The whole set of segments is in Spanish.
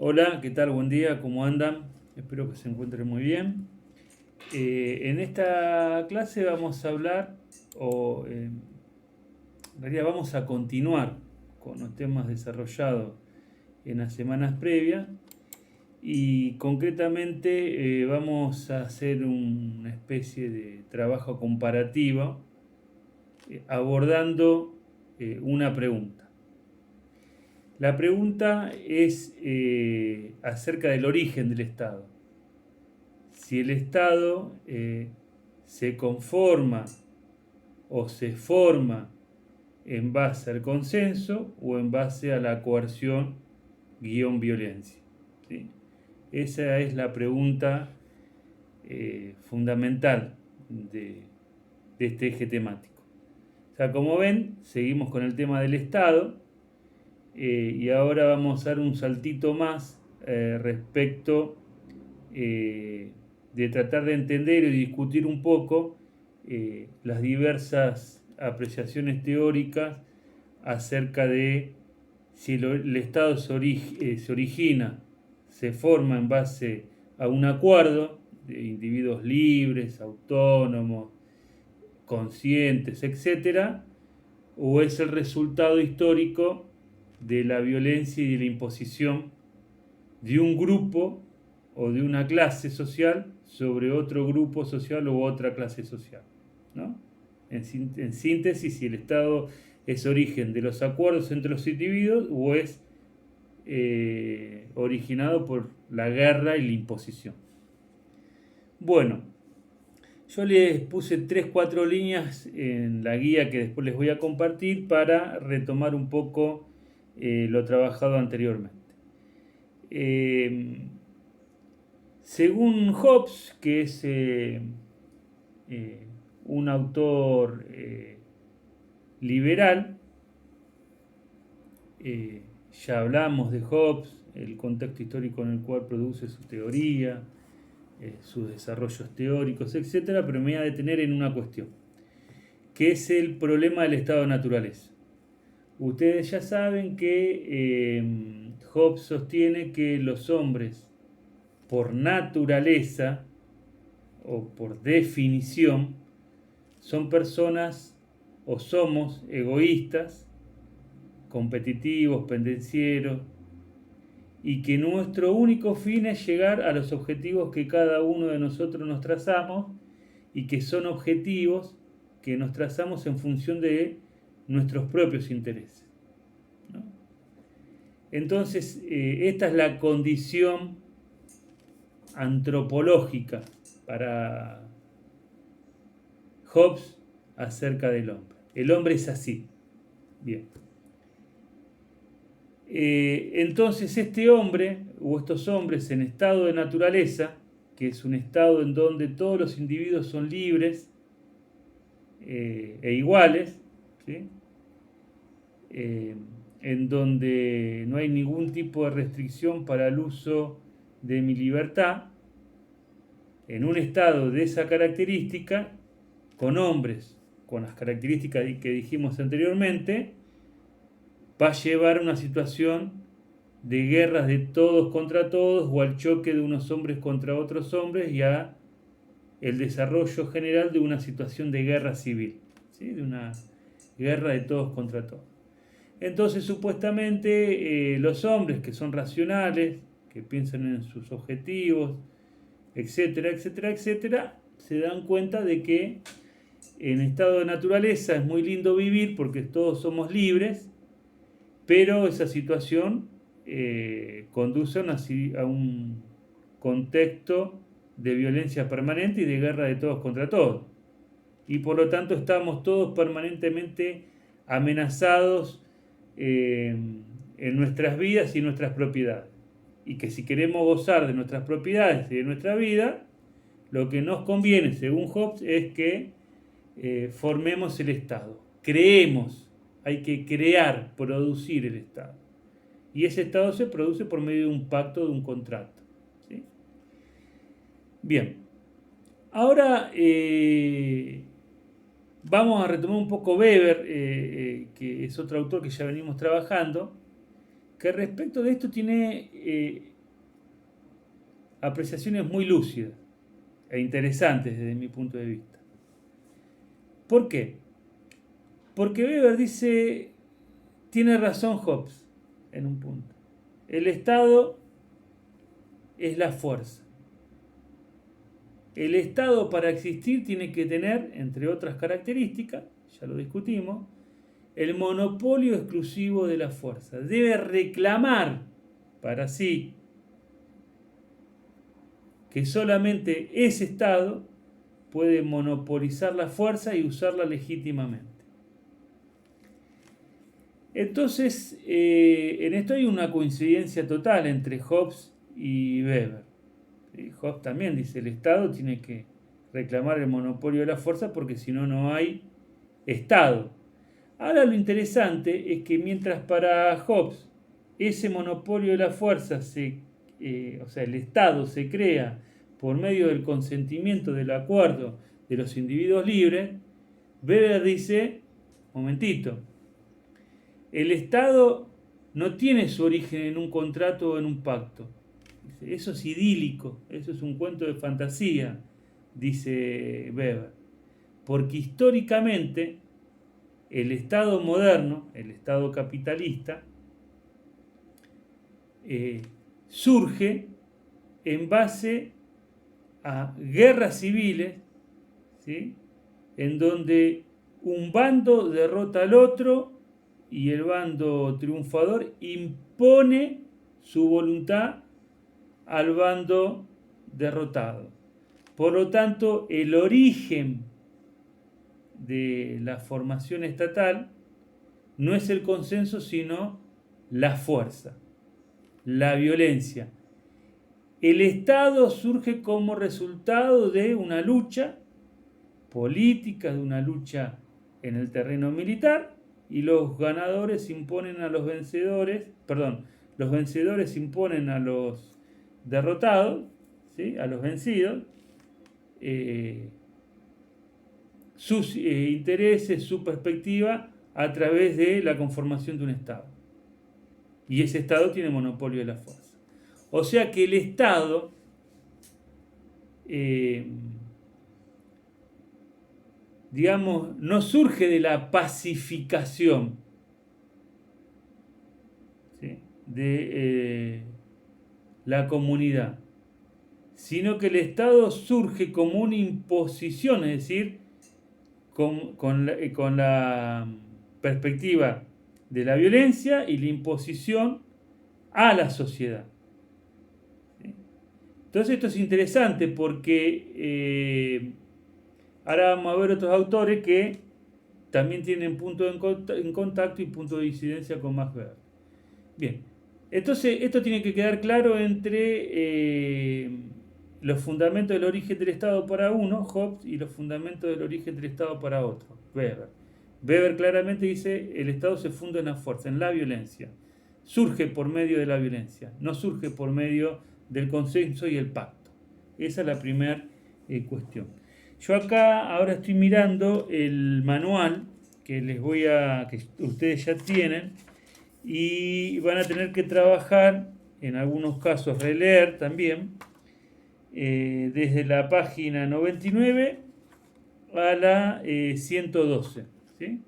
Hola, ¿qué tal? Buen día, ¿cómo andan? Espero que se encuentren muy bien. En esta clase vamos a hablar, en realidad vamos a continuar con los temas desarrollados en las semanas previas y concretamente vamos a hacer una especie de trabajo comparativo abordando una pregunta. La pregunta es acerca del origen del Estado. Si el Estado se conforma o se forma en base al consenso o en base a la coerción guión violencia. ¿Sí? Esa es la pregunta fundamental de este eje temático. O sea, como ven, seguimos con el tema del Estado y ahora vamos a dar un saltito más respecto de tratar de entender y discutir un poco las diversas apreciaciones teóricas acerca de si el Estado se origina, se forma en base a un acuerdo de individuos libres, autónomos, conscientes, etcétera, o es el resultado histórico de la violencia y de la imposición de un grupo o de una clase social sobre otro grupo social u otra clase social, ¿no? En síntesis, si el Estado es origen de los acuerdos entre los individuos o es originado por la guerra y la imposición. Bueno, yo les puse 3 4 líneas en la guía que después les voy a compartir para retomar un poco lo trabajado anteriormente. Eh, Según Hobbes, que es un autor liberal, ya hablamos de Hobbes, el contexto histórico en el cual produce su teoría, sus desarrollos teóricos, etcétera, pero me voy a detener en una cuestión, que es el problema del estado de naturaleza. Ustedes ya saben que Hobbes sostiene que los hombres, por naturaleza o por definición, son personas o somos egoístas, competitivos, pendencieros, y que nuestro único fin es llegar a los objetivos que cada uno de nosotros nos trazamos y que son objetivos que nos trazamos en función de nuestros propios intereses, ¿no? Entonces, esta es la condición antropológica para Hobbes acerca del hombre. El hombre es así. Bien. Entonces este hombre o estos hombres en estado de naturaleza, que es un estado en donde todos los individuos son libres e iguales, ¿sí? eh, en donde no hay ningún tipo de restricción para el uso de mi libertad, en un estado de esa característica, con hombres con las características que dijimos anteriormente, va a llevar a una situación de guerras de todos contra todos o al choque de unos hombres contra otros hombres y a el desarrollo general de una situación de guerra civil, ¿sí? De una guerra de todos contra todos. Entonces, supuestamente, los hombres que son racionales, que piensan en sus objetivos, etcétera, etcétera, etcétera, se dan cuenta de que en estado de naturaleza es muy lindo vivir porque todos somos libres, pero esa situación conduce a un contexto de violencia permanente y de guerra de todos contra todos. Y por lo tanto estamos todos permanentemente amenazados en nuestras vidas y nuestras propiedades. Y que si queremos gozar de nuestras propiedades y de nuestra vida, lo que nos conviene, según Hobbes, es que formemos el Estado. Creemos, hay que crear, producir el Estado. Y ese Estado se produce por medio de un pacto, de un contrato, ¿sí? Bien, ahora vamos a retomar un poco Weber, que es otro autor que ya venimos trabajando, que respecto de esto tiene apreciaciones muy lúcidas e interesantes desde mi punto de vista. ¿Por qué? Porque Weber dice, tiene razón Hobbes en un punto. El Estado es la fuerza. El Estado para existir tiene que tener, entre otras características, ya lo discutimos, el monopolio exclusivo de la fuerza. Debe reclamar para sí que solamente ese Estado puede monopolizar la fuerza y usarla legítimamente. Entonces, en esto hay una coincidencia total entre Hobbes y Weber. Hobbes también dice, el Estado tiene que reclamar el monopolio de la fuerza porque si no, no hay Estado. Ahora lo interesante es que mientras para Hobbes ese monopolio de la fuerza, o sea, el Estado se crea por medio del consentimiento del acuerdo de los individuos libres, Weber dice, momentito, el Estado no tiene su origen en un contrato o en un pacto. Eso es idílico, eso es un cuento de fantasía, dice Weber. Porque históricamente el Estado moderno, el Estado capitalista, surge en base a guerras civiles, ¿sí? En donde un bando derrota al otro y el bando triunfador impone su voluntad al bando derrotado. Por lo tanto, el origen de la formación estatal no es el consenso, sino la fuerza, la violencia. El Estado surge como resultado de una lucha política, de una lucha en el terreno militar, y los ganadores imponen a los vencedores, los vencedores imponen a los derrotados, ¿sí? A los vencidos, sus intereses, su perspectiva a través de la conformación de un Estado. Y ese Estado tiene monopolio de la fuerza. O sea que el Estado digamos, no surge de la pacificación, ¿sí? De la comunidad, sino que el Estado surge como una imposición, es decir, con la perspectiva de la violencia y la imposición a la sociedad. ¿Sí? Entonces esto es interesante porque ahora vamos a ver otros autores que también tienen punto en contacto y punto de disidencia con Max Weber. Bien, entonces esto tiene que quedar claro entre los fundamentos del origen del Estado para uno, Hobbes, y los fundamentos del origen del Estado para otro, Weber. Weber claramente dice, el Estado se funda en la fuerza, en la violencia. Surge por medio de la violencia, no surge por medio del consenso y el pacto. Esa es la primera cuestión. Yo acá ahora estoy mirando el manual que ustedes ya tienen y van a tener que trabajar, en algunos casos releer también, desde la página 99 a la 112. ¿Sí?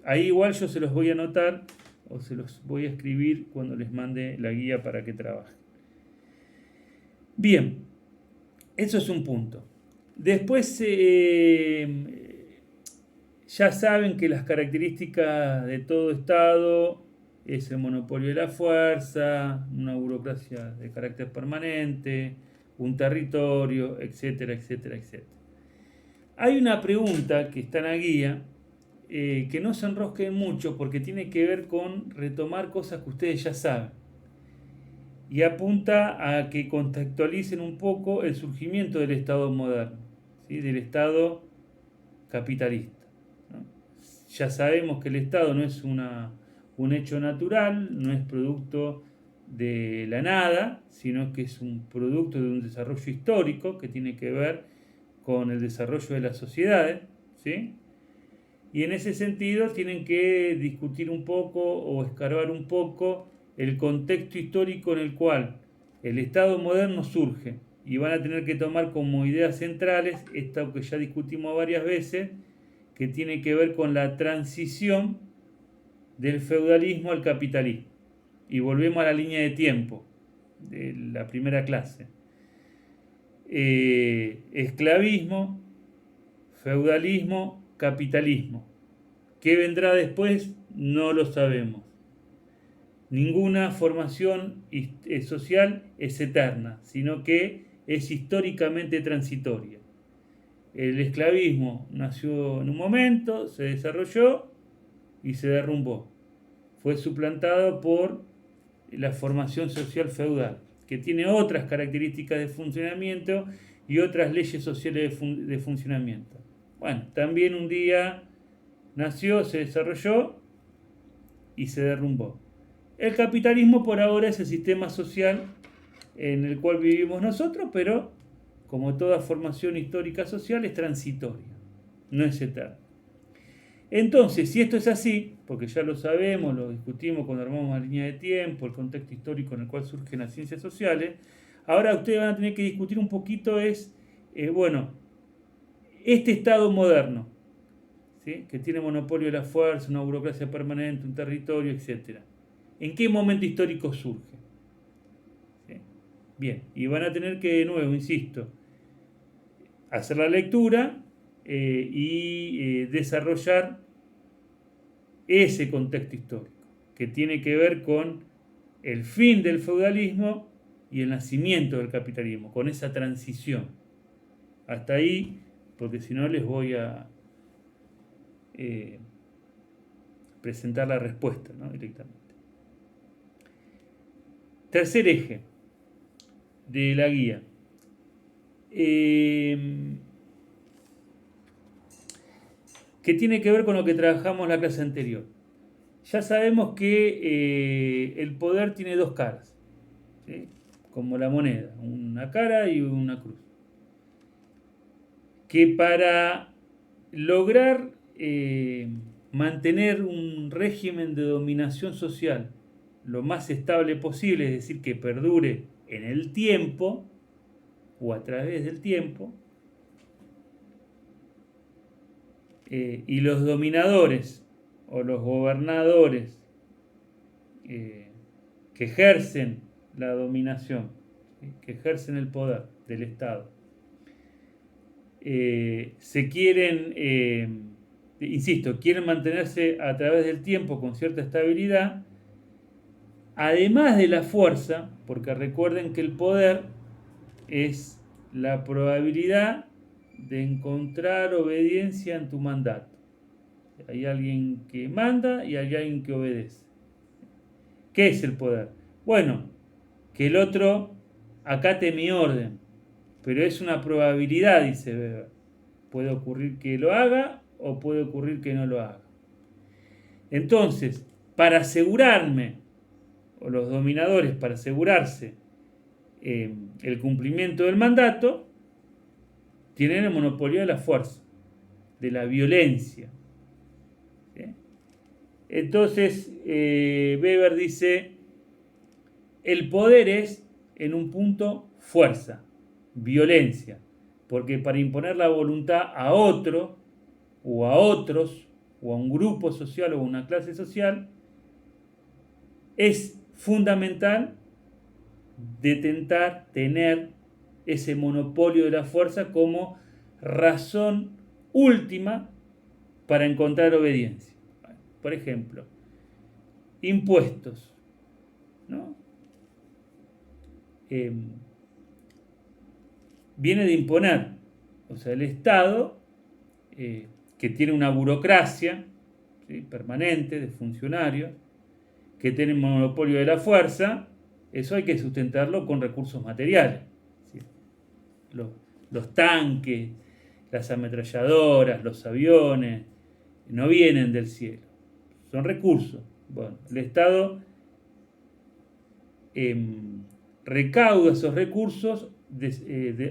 Ahí igual yo se los voy a anotar o se los voy a escribir cuando les mande la guía para que trabajen. Bien, eso es un punto. Después ya saben que las características de todo Estado es el monopolio de la fuerza, una burocracia de carácter permanente, un territorio, etcétera, etcétera, etcétera. Hay una pregunta que está en la guía que no se enrosquen mucho porque tiene que ver con retomar cosas que ustedes ya saben y apunta a que contextualicen un poco el surgimiento del Estado moderno, ¿sí? Del Estado capitalista, ¿no? Ya sabemos que el Estado no es un hecho natural, no es producto de la nada, sino que es un producto de un desarrollo histórico que tiene que ver con el desarrollo de las sociedades, ¿sí? Y en ese sentido tienen que discutir un poco o escarbar un poco el contexto histórico en el cual el Estado moderno surge, y van a tener que tomar como ideas centrales esto que ya discutimos varias veces, que tiene que ver con la transición del feudalismo al capitalismo. Y volvemos a la línea de tiempo de la primera clase. Esclavismo, feudalismo, capitalismo. ¿Qué vendrá después? No lo sabemos. Ninguna formación social es eterna, sino que es históricamente transitoria. El esclavismo nació en un momento, se desarrolló y se derrumbó. Fue suplantado por la formación social feudal, que tiene otras características de funcionamiento y otras leyes sociales de funcionamiento. Bueno, también un día nació, se desarrolló y se derrumbó. El capitalismo por ahora es el sistema social en el cual vivimos nosotros, pero como toda formación histórica social es transitoria, no es eterna. Entonces, si esto es así, porque ya lo sabemos, lo discutimos cuando armamos la línea de tiempo, el contexto histórico en el cual surgen las ciencias sociales, ahora ustedes van a tener que discutir un poquito este Estado moderno, ¿sí? Que tiene monopolio de la fuerza, una burocracia permanente, un territorio, etc. ¿En qué momento histórico surge? ¿Sí? Bien, y van a tener que, de nuevo, insisto, hacer la lectura y desarrollar ese contexto histórico, que tiene que ver con el fin del feudalismo y el nacimiento del capitalismo, con esa transición. Hasta ahí, porque si no les voy a presentar la respuesta, ¿no? Directamente. Tercer eje de la guía. Que tiene que ver con lo que trabajamos en la clase anterior. Ya sabemos que el poder tiene dos caras, ¿sí? Como la moneda, una cara y una cruz. Que para lograr mantener un régimen de dominación social lo más estable posible, es decir, que perdure en el tiempo o a través del tiempo, y los dominadores o los gobernadores que ejercen la dominación, ¿sí? Que ejercen el poder del Estado, quieren mantenerse a través del tiempo con cierta estabilidad, además de la fuerza, porque recuerden que el poder es la probabilidad de encontrar obediencia en tu mandato. Hay alguien que manda y hay alguien que obedece. ¿Qué es el poder? Bueno, que el otro acate mi orden, pero es una probabilidad, dice Weber. Puede ocurrir que lo haga o puede ocurrir que no lo haga. Entonces, para asegurarme, o los dominadores para asegurarse el cumplimiento del mandato, tienen el monopolio de la fuerza, de la violencia. ¿Sí? Entonces, Weber dice, el poder es, en un punto, fuerza, violencia, porque para imponer la voluntad a otro, o a otros, o a un grupo social o a una clase social, es fundamental detentar, tener ese monopolio de la fuerza como razón última para encontrar obediencia. Por ejemplo, impuestos, ¿no? Viene de imponer, o sea, el Estado, que tiene una burocracia, ¿sí? Permanente de funcionarios, que tiene el monopolio de la fuerza, eso hay que sustentarlo con recursos materiales. ¿Sí? Los tanques, las ametralladoras, los aviones, no vienen del cielo, son recursos. Bueno, el Estado recauda esos recursos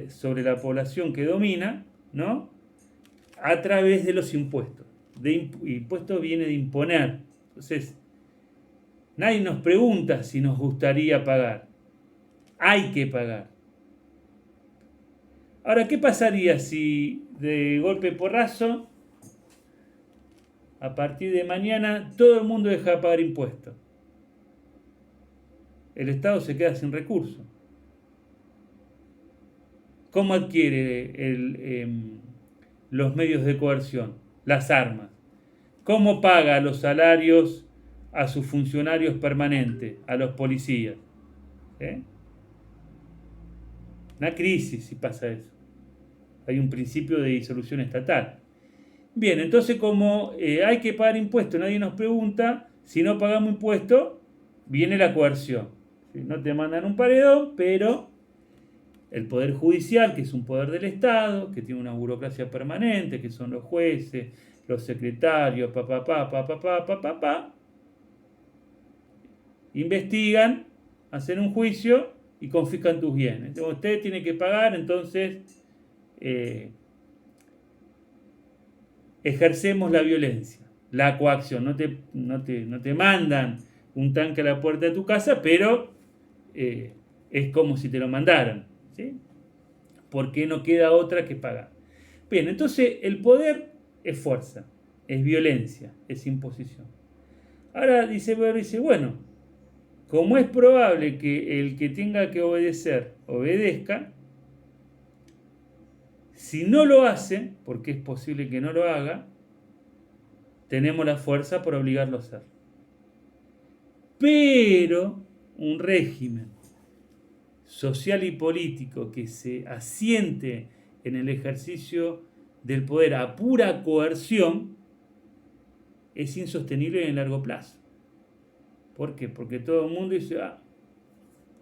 sobre la población que domina, ¿no? A través de los impuestos. Impuesto viene de imponer. Entonces, Nadie nos pregunta si nos gustaría pagar. Hay que pagar. Ahora, ¿qué pasaría si de golpe porrazo, a partir de mañana, todo el mundo deja de pagar impuestos? El Estado se queda sin recursos. ¿Cómo adquiere los medios de coerción? Las armas. ¿Cómo paga los salarios a sus funcionarios permanentes, a los policías? ¿Eh? Una crisis si pasa eso. Hay un principio de disolución estatal. Bien, entonces como hay que pagar impuestos, nadie nos pregunta, si no pagamos impuestos, viene la coerción. ¿Sí? No te mandan un paredón, pero el Poder Judicial, que es un poder del Estado, que tiene una burocracia permanente, que son los jueces, los secretarios, investigan, hacen un juicio y confiscan tus bienes. Entonces, usted tiene que pagar, entonces ejercemos la violencia, la coacción. No te mandan un tanque a la puerta de tu casa, pero es como si te lo mandaran, ¿sí? Porque no queda otra que pagar. Bien, entonces el poder es fuerza, es violencia, es imposición. Ahora dice, bueno, como es probable que el que tenga que obedecer, obedezca, si no lo hace, porque es posible que no lo haga, tenemos la fuerza por obligarlo a hacer. Pero un régimen social y político que se asiente en el ejercicio del poder a pura coerción es insostenible en el largo plazo. ¿Por qué? Porque todo el mundo dice,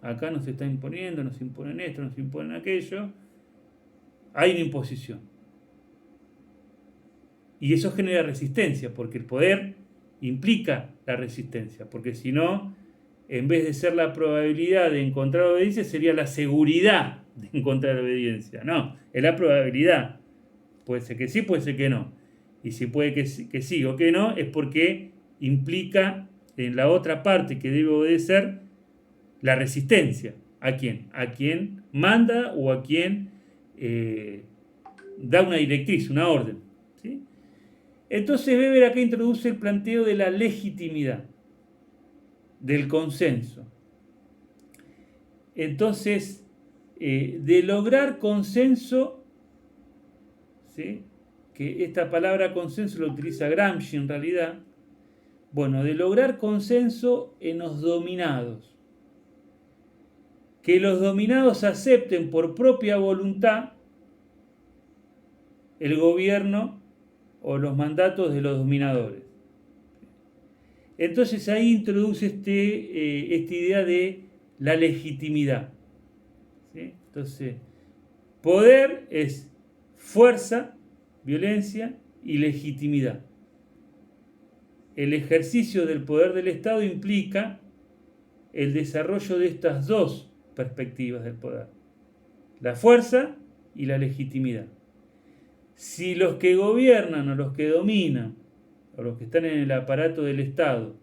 acá nos está imponiendo, nos imponen esto, nos imponen aquello. Hay una imposición. Y eso genera resistencia, porque el poder implica la resistencia, porque si no, en vez de ser la probabilidad de encontrar obediencia, sería la seguridad de encontrar obediencia. No, es la probabilidad. Puede ser que sí, puede ser que no. Y si puede que sí o que no, es porque implica en la otra parte que debe obedecer la resistencia. ¿A quién? A quien manda o a quien da una directriz, una orden. ¿Sí? Entonces Weber acá introduce el planteo de la legitimidad, del consenso. Entonces, de lograr consenso, ¿sí? Que esta palabra consenso lo utiliza Gramsci en realidad, bueno, de lograr consenso en los dominados. Que los dominados acepten por propia voluntad el gobierno o los mandatos de los dominadores. Entonces ahí introduce esta idea de la legitimidad. ¿Sí? Entonces, poder es fuerza, violencia y legitimidad. El ejercicio del poder del Estado implica el desarrollo de estas dos perspectivas del poder, la fuerza y la legitimidad. Si los que gobiernan o los que dominan o los que están en el aparato del Estado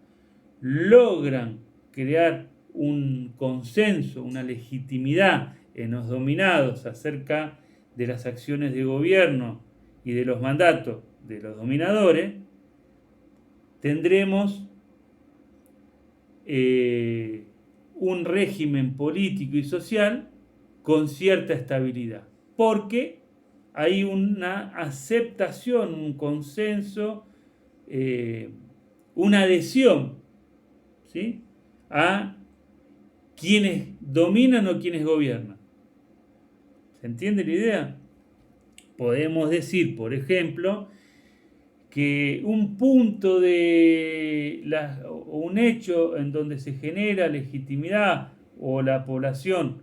logran crear un consenso, una legitimidad en los dominados acerca de las acciones de gobierno y de los mandatos de los dominadores, tendremos un régimen político y social con cierta estabilidad, porque hay una aceptación, un consenso, una adhesión, ¿sí? A quienes dominan o quienes gobiernan. ¿Se entiende la idea? Podemos decir, por ejemplo, que un punto o un hecho en donde se genera legitimidad o la población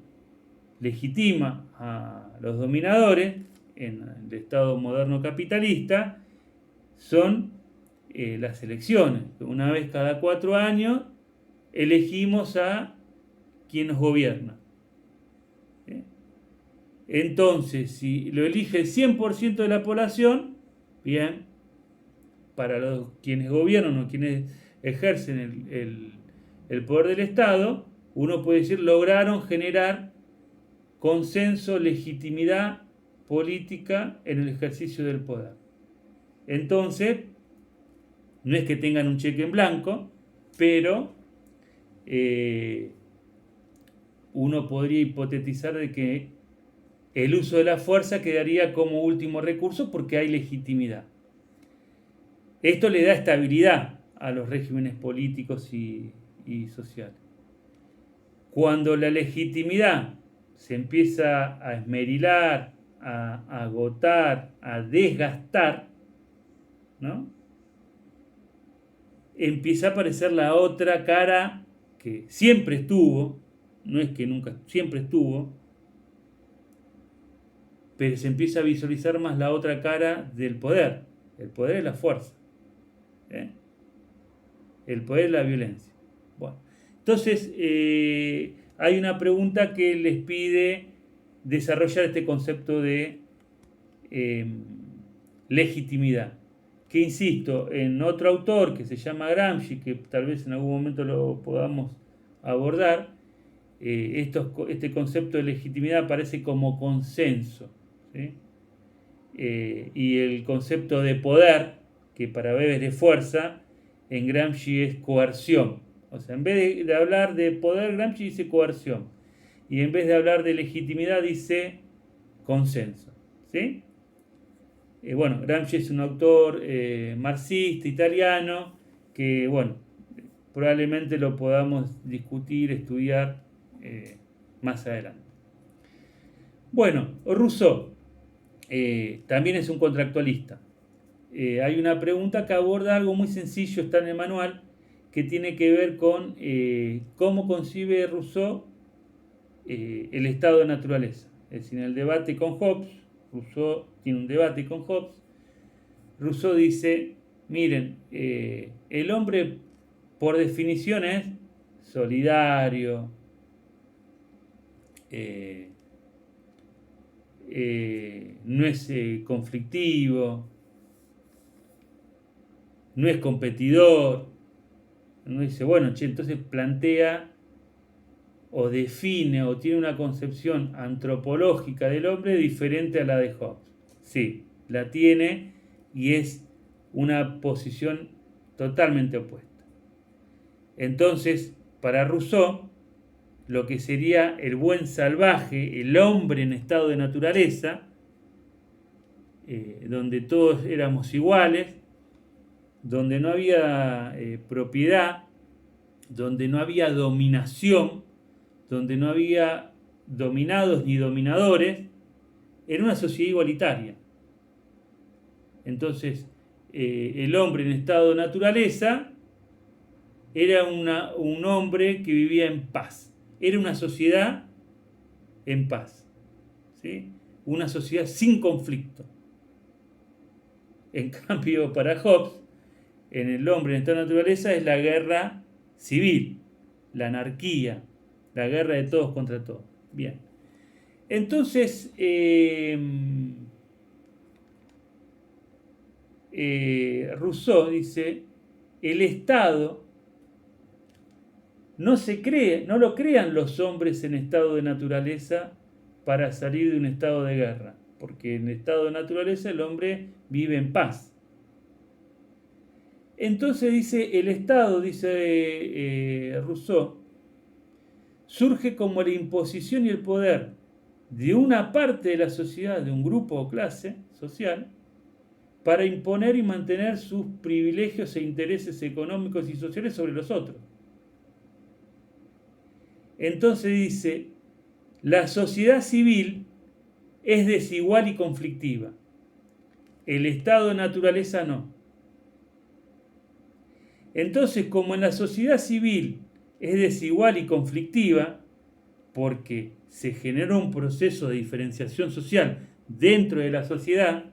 legitima a los dominadores en el Estado moderno capitalista son las elecciones. Una vez cada 4 años elegimos a quien nos gobierna. ¿Sí? Entonces, si lo elige el 100% de la población, bien, para quienes gobiernan o quienes ejercen el poder del Estado, uno puede decir, lograron generar consenso, legitimidad política en el ejercicio del poder. Entonces, no es que tengan un cheque en blanco, pero uno podría hipotetizar de que el uso de la fuerza quedaría como último recurso porque hay legitimidad. Esto le da estabilidad a los regímenes políticos y sociales. Cuando la legitimidad se empieza a esmerilar, a agotar, a desgastar, ¿no? Empieza a aparecer la otra cara que siempre estuvo, no es que nunca, siempre estuvo, pero se empieza a visualizar más la otra cara del poder. El poder es la fuerza. El poder es la violencia. Bueno, entonces hay una pregunta que les pide desarrollar este concepto de legitimidad. Que insisto, en otro autor que se llama Gramsci, que tal vez en algún momento lo podamos abordar, este concepto de legitimidad aparece como consenso, ¿sí? Y el concepto de poder, que para Weber es fuerza, en Gramsci es coerción. O sea, en vez de hablar de poder, Gramsci dice coerción. Y en vez de hablar de legitimidad, dice consenso, ¿sí? Bueno, Gramsci es un autor marxista italiano que, bueno, probablemente lo podamos discutir, estudiar más adelante. Bueno, Rousseau también es un contractualista. Hay una pregunta que aborda algo muy sencillo, está en el manual, que tiene que ver con cómo concibe Rousseau el estado de naturaleza. Es decir, en el debate con Hobbes, Rousseau tiene un debate con Hobbes. Rousseau dice, miren, el hombre por definición es solidario, no es conflictivo, no es competidor. Uno dice, bueno, entonces plantea o define o tiene una concepción antropológica del hombre diferente a la de Hobbes. Sí, la tiene y es una posición totalmente opuesta. Entonces, para Rousseau, lo que sería el buen salvaje, el hombre en estado de naturaleza, donde todos éramos iguales, donde no había propiedad, donde no había dominación, donde no había dominados ni dominadores, era una sociedad igualitaria. Entonces, el hombre en estado de naturaleza era un hombre que vivía en paz. Era una sociedad en paz, ¿sí? Una sociedad sin conflicto. En cambio, para Hobbes, en el hombre en estado de naturaleza es la guerra civil, la anarquía, la guerra de todos contra todos. Bien. Entonces, Rousseau dice, el Estado no lo crean los hombres en estado de naturaleza para salir de un estado de guerra, porque en estado de naturaleza el hombre vive en paz. Entonces dice, el Estado, dice Rousseau, surge como la imposición y el poder de una parte de la sociedad, de un grupo o clase social, para imponer y mantener sus privilegios e intereses económicos y sociales sobre los otros. Entonces dice, la sociedad civil es desigual y conflictiva. El estado de naturaleza no. Entonces, como en la sociedad civil es desigual y conflictiva, porque se generó un proceso de diferenciación social dentro de la sociedad,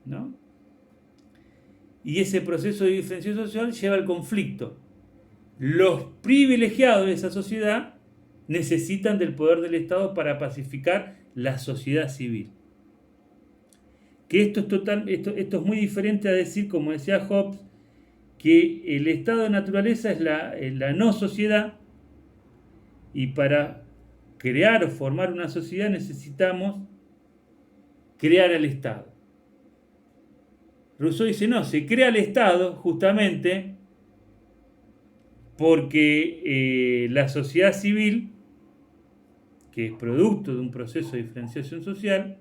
¿no? Y ese proceso de diferenciación social lleva al conflicto. Los privilegiados de esa sociedad necesitan del poder del Estado para pacificar la sociedad civil. Que esto es muy diferente a decir, como decía Hobbes, que el estado de naturaleza es la no sociedad, y para crear o formar una sociedad necesitamos crear el Estado. Rousseau dice, no, se crea el Estado justamente porque la sociedad civil, que es producto de un proceso de diferenciación social,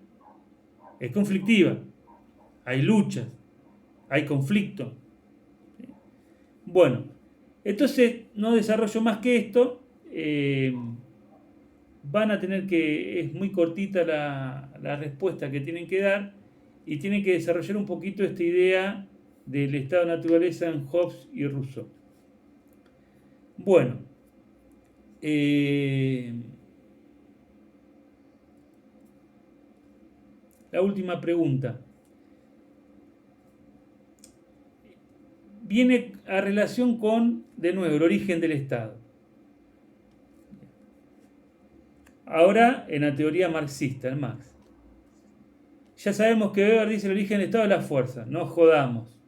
es conflictiva. Hay luchas, hay conflicto. Bueno, entonces no desarrollo más que esto. Van a tener que, es muy cortita la respuesta que tienen que dar, y tienen que desarrollar un poquito esta idea del estado de naturaleza en Hobbes y Rousseau. Bueno, la última pregunta viene a relación con, de nuevo, el origen del Estado. Ahora en la teoría marxista, el Marx. Ya sabemos que Weber dice el origen del Estado es la fuerza. No jodamos,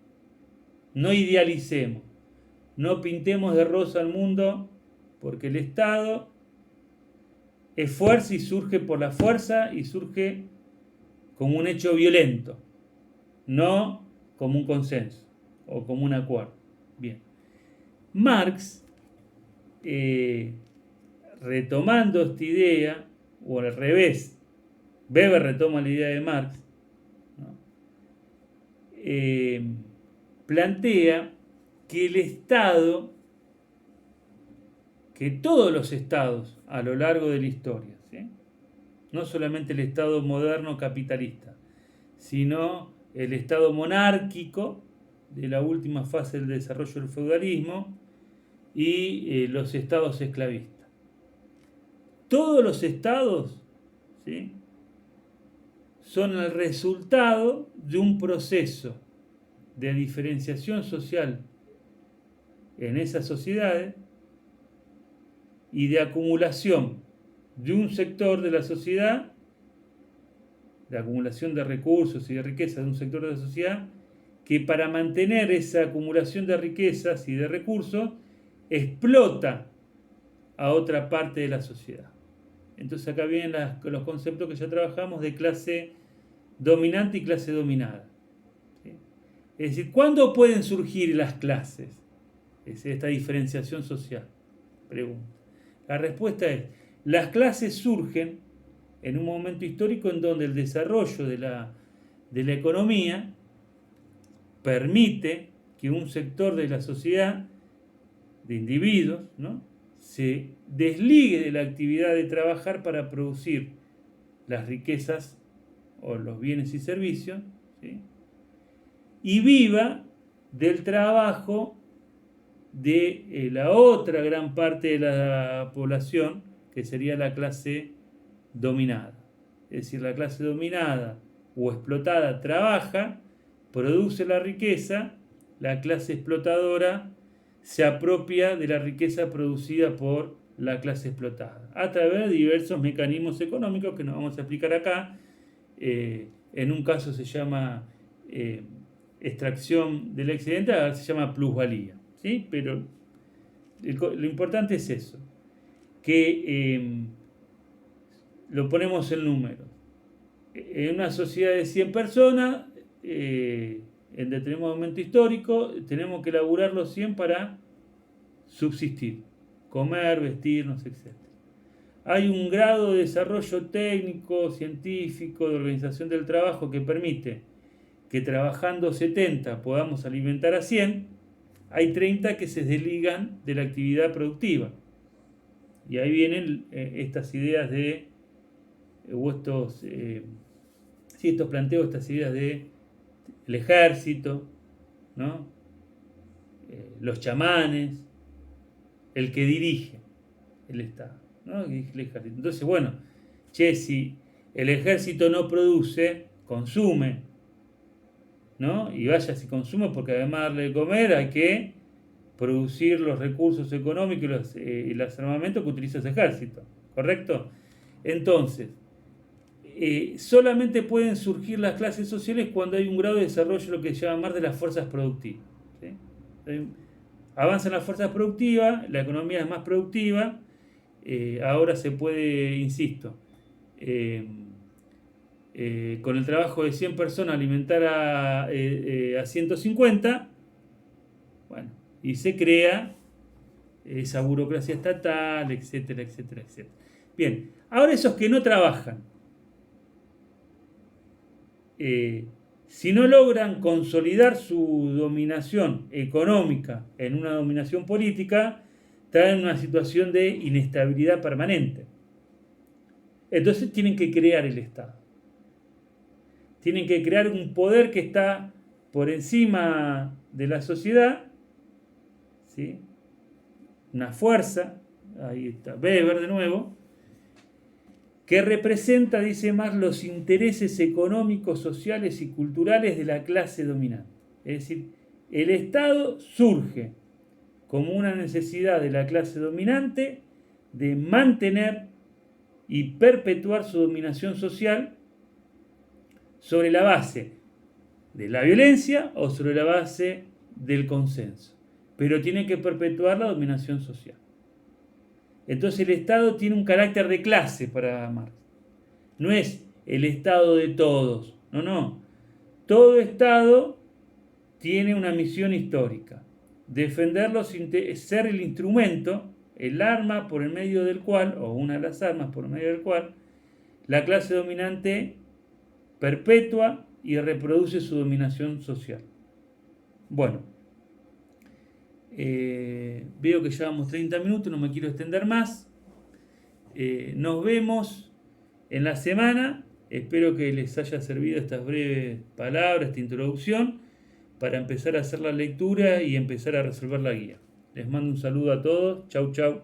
no idealicemos, no pintemos de rosa al mundo, porque el Estado es fuerza y surge por la fuerza y surge como un hecho violento, no como un consenso o como un acuerdo. Bien. Marx, retomando esta idea, o al revés, Weber retoma la idea de Marx, ¿no? Plantea que el Estado, que todos los estados a lo largo de la historia, ¿sí?, no solamente el Estado moderno capitalista, sino el Estado monárquico de la última fase del desarrollo del feudalismo y los estados esclavistas. Todos los estados, ¿sí?, son el resultado de un proceso de diferenciación social en esas sociedades y de acumulación de un sector de la sociedad, de acumulación de recursos y de riquezas de un sector de la sociedad, que para mantener esa acumulación de riquezas y de recursos explota a otra parte de la sociedad. Entonces acá vienen los conceptos que ya trabajamos de clase dominante y clase dominada. ¿Sí? Es decir, ¿cuándo pueden surgir las clases? Es esta diferenciación social. Pregunta. La respuesta es, las clases surgen en un momento histórico en donde el desarrollo de la economía permite que un sector de la sociedad, de individuos, ¿no?, se desligue de la actividad de trabajar para producir las riquezas o los bienes y servicios, ¿sí?, y viva del trabajo de la otra gran parte de la población, que sería la clase dominada. Es decir, la clase dominada o explotada trabaja, produce la riqueza, la clase explotadora se apropia de la riqueza producida por la clase explotada, a través de diversos mecanismos económicos que nos vamos a explicar acá. En un caso se llama extracción del excedente, ahora se llama plusvalía, ¿sí? Pero lo importante es eso, que lo ponemos en números. En una sociedad de 100 personas, en determinado momento histórico, tenemos que laburar los 100 para subsistir, comer, vestirnos, etc. Hay un grado de desarrollo técnico, científico, de organización del trabajo que permite que trabajando 70 podamos alimentar a 100, hay 30 que se desligan de la actividad productiva. Y ahí vienen estas ideas de, o estos planteos, estas ideas de el ejército, ¿no?, los chamanes, el que dirige el Estado, ¿no?, el ejército. Entonces, bueno, si el ejército no produce, consume, ¿no? Y vaya si consume, porque además de darle de comer hay que producir los recursos económicos y los armamentos que utiliza ese ejército, ¿correcto? Entonces, solamente pueden surgir las clases sociales cuando hay un grado de desarrollo, lo que se llama más de las fuerzas productivas, ¿sí? Avanzan las fuerzas productivas, la economía es más productiva, ahora se puede, insisto, con el trabajo de 100 personas alimentar a 150, bueno, y se crea esa burocracia estatal, etcétera, etcétera, etcétera. Bien, ahora esos que no trabajan, si no logran consolidar su dominación económica en una dominación política, traen una situación de inestabilidad permanente. Entonces tienen que crear el Estado. Tienen que crear un poder que está por encima de la sociedad, ¿sí? Una fuerza, ahí está Weber de nuevo, que representa, dice Marx, los intereses económicos, sociales y culturales de la clase dominante. Es decir, el Estado surge como una necesidad de la clase dominante de mantener y perpetuar su dominación social sobre la base de la violencia o sobre la base del consenso. Pero tiene que perpetuar la dominación social. Entonces el Estado tiene un carácter de clase para Marx. No es el Estado de todos. No. Todo Estado tiene una misión histórica. Defenderlos, ser el instrumento, el arma por el medio del cual, o una de las armas por el medio del cual, la clase dominante perpetúa y reproduce su dominación social. Bueno, veo que llevamos 30 minutos, no me quiero extender más. Nos vemos en la semana. Espero que les haya servido estas breves palabras, esta introducción, para empezar a hacer la lectura y empezar a resolver la guía. Les mando un saludo a todos. Chau, chau.